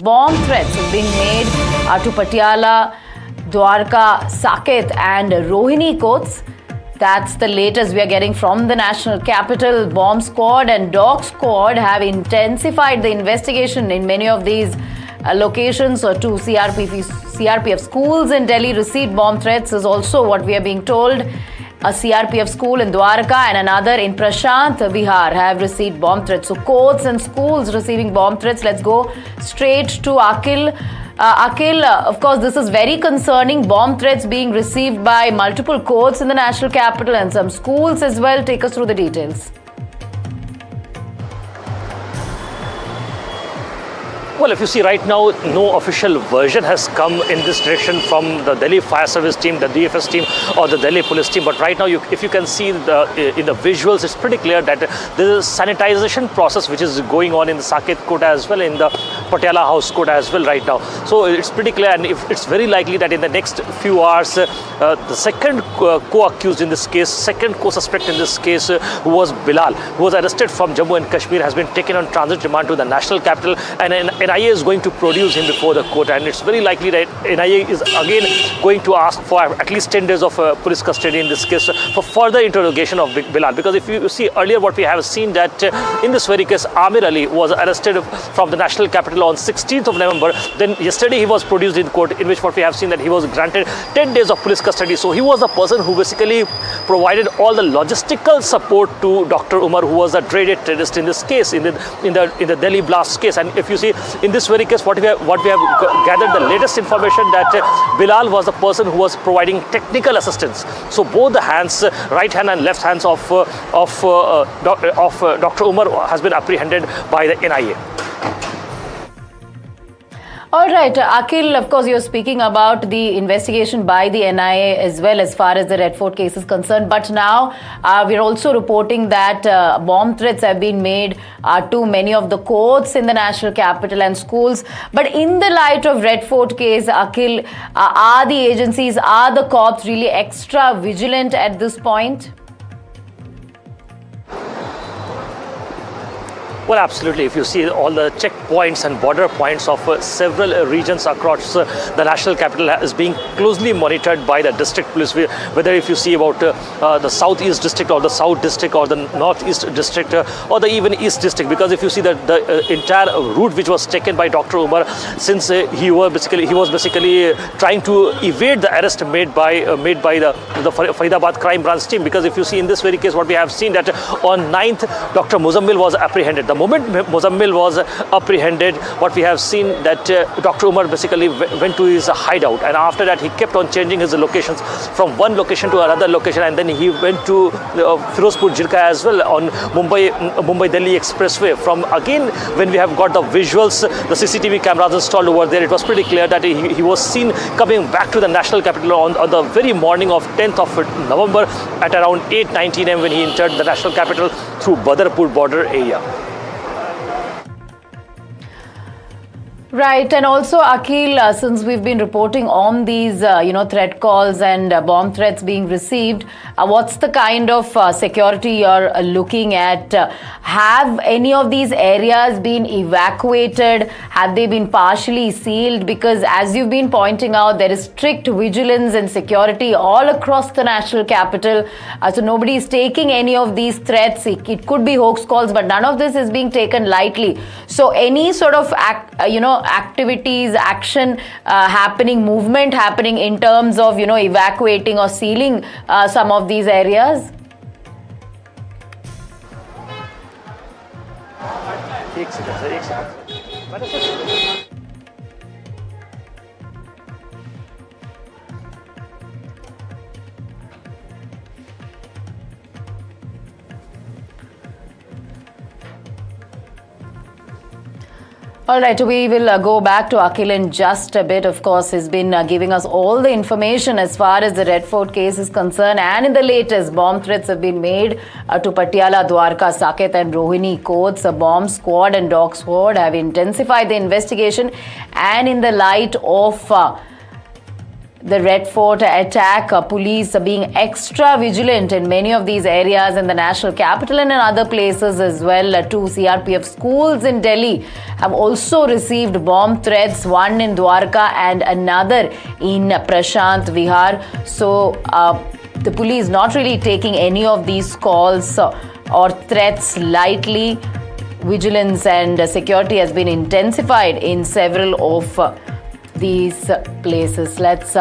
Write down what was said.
Bomb threats have been made to Patiala, Dwarka, Saket and Rohini courts. That's the latest we are getting from the national capital. Bomb squad and dog squad have intensified the investigation in many of these locations. Or two CRPF schools in Delhi received bomb threats is also what we are being told. A CRPF school in Dwarka and another in Prashant Vihar have received bomb threats. So courts and schools receiving bomb threats. Let's go straight to Akhil. Akhil, of course, this is very concerning. Bomb threats being received by multiple courts in the national capital and some schools as well. Take us through the details. Well, if you see right now, no official version has come in this direction from the Delhi Fire Service team, the DFS team or the Delhi Police team. But right now, if you can see in the visuals, it's pretty clear that there is a sanitization process which is going on in the Saket court as well, in the Patiala House court as well right now. So it's pretty clear, and it's very likely that in the next few hours, the second co-accused in this case, second co-suspect in this case, who was Bilal, who was arrested from Jammu and Kashmir, has been taken on transit remand to the national capital, and NIA is going to produce him before the court, and it's very likely that NIA is again going to ask for at least 10 days of police custody in this case for further interrogation of Bilal. Because if you see earlier what we have seen that in this very case, Amir Ali was arrested from the national capital on 16th of November. Then yesterday he was produced in court, in which what we have seen that he was granted 10 days of police custody. So he was the person who basically provided all the logistical support to Dr. Umar, who was a dreaded terrorist in this case, in the Delhi blast case. And if you see in this very case, what we have gathered the latest information that Bilal was the person who was providing technical assistance. So both the hands, right hand and left hands of Dr. Umar has been apprehended by the NIA. All right, Akhil, of course, you're speaking about the investigation by the NIA as well as far as the Red Fort case is concerned. But now we're also reporting that bomb threats have been made to many of the courts in the national capital and schools. But in the light of Red Fort case, Akhil, are the agencies, are the cops really extra vigilant at this point? Well, absolutely. If you see all the checkpoints and border points of several regions across the national capital is being closely monitored by the district police. Whether if you see about the southeast district or the south district or the northeast district or the even east district, because if you see that the entire route which was taken by Dr. Umar, since he was basically trying to evade the arrest made by the Faridabad crime branch team. Because if you see in this very case, what we have seen that on 9th, Dr. Muzammil was apprehended. The moment Muzammil was apprehended, what we have seen that Dr. Umar basically went to his hideout, and after that he kept on changing his locations from one location to another location, and then he went to Firozpur Jirka as well on Mumbai Delhi Expressway. From again, when we have got the visuals, the CCTV cameras installed over there, it was pretty clear that he was seen coming back to the national capital on the very morning of 10th of November at around 8:19 am when he entered the national capital through Badarpur border area. Right, and also Akhil, since we've been reporting on these, threat calls and bomb threats being received, what's the kind of security you're looking at? Have any of these areas been evacuated? Have they been partially sealed? Because as you've been pointing out, there is strict vigilance and security all across the national capital. So nobody is taking any of these threats. It could be hoax calls, but none of this is being taken lightly. So any sort of activities, action happening, movement happening in terms of evacuating or sealing some of these areas? All right, we will go back to Akhil in just a bit. Of course, he's been giving us all the information as far as the Red Fort case is concerned. And in the latest, bomb threats have been made to Patiala, Dwarka, Saket and Rohini courts. A bomb squad and dog squad have intensified the investigation. And in the light of the Red Fort attack, police are being extra vigilant in many of these areas in the national capital and in other places as well. Two CRPF schools in Delhi have also received bomb threats, one in Dwarka and another in Prashant Vihar. So the police not really taking any of these calls or threats lightly. Vigilance and security has been intensified in several of these places. Let's